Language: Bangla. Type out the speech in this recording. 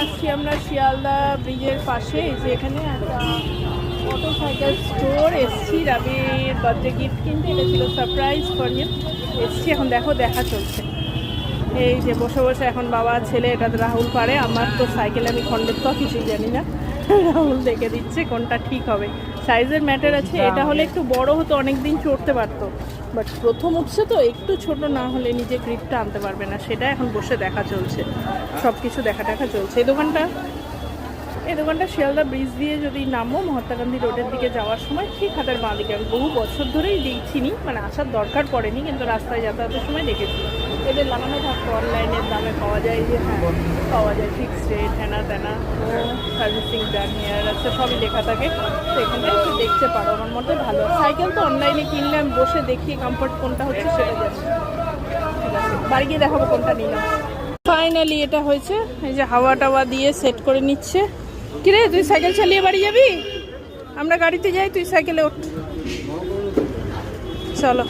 আসছি আমরা শিয়ালদা ব্রিজের পাশে, যে এখানে একটা মোটরসাইকেল স্টোর এসছি রাবির বার্থডে গিফট কিনতে। এটা ছিল সারপ্রাইজ ফর হিম। এসছি এখন, দেখো দেখা চলছে। এই যে বসে বসে এখন বাবা ছেলে, এটা রাহুল পারে, আমার তো সাইকেলে আমি খণ্ডের তো কিছুই জানি না। রাহুল দেখে দিচ্ছে কোনটা ঠিক হবে। সাইজের ম্যাটার আছে, এটা হলে একটু বড় হতো, অনেক দিন চড়তে পারতো, বাট প্রথম উঠছে তো একটু ছোট না হলে নিজে গ্রিপটা আনতে পারবে না। সেটা এখন বসে দেখা চলছে, সব কিছু দেখা চলছে। এই দোকানটা শিয়ালদা ব্রিজ দিয়ে যদি নামো মহাত্মা গান্ধী রোডের দিকে যাওয়ার সময় ঠিক হাতের বাঁ দিকে। আমি বহু বছর ধরেই চিনি, মানে আসার দরকার পড়েনি, কিন্তু রাস্তায় যাতায়াতের সময় দেখেছি। এদের লাগানো থাকতো অনলাইনের দামে পাওয়া যায়, যে হ্যাঁ পাওয়া যায় ফিক্সড রেট, হ্যানা তেনা, সার্ভিসিং ডান হেয়ার আছে, সবই লেখা থাকে। তো এখানটায় একটু দেখতে পারো, আমার মতে ভালো। সাইকেল তো অনলাইনে কিনলে আমি বসে দেখি কমফোর্ট কোনটা হচ্ছে সেটা জানি। ঠিক আছে, বাড়ি গিয়ে দেখাবো কোনটা নিলাম। ফাইনালি এটা হয়েছে, এই যে হাওয়া টাওয়া দিয়ে সেট করে নিচ্ছে। কিরে তুই সাইকেল চালিয়ে বাড়ি যাবি? আমরা গাড়িতে যাই, তুই সাইকেলে ওঠ। চলো।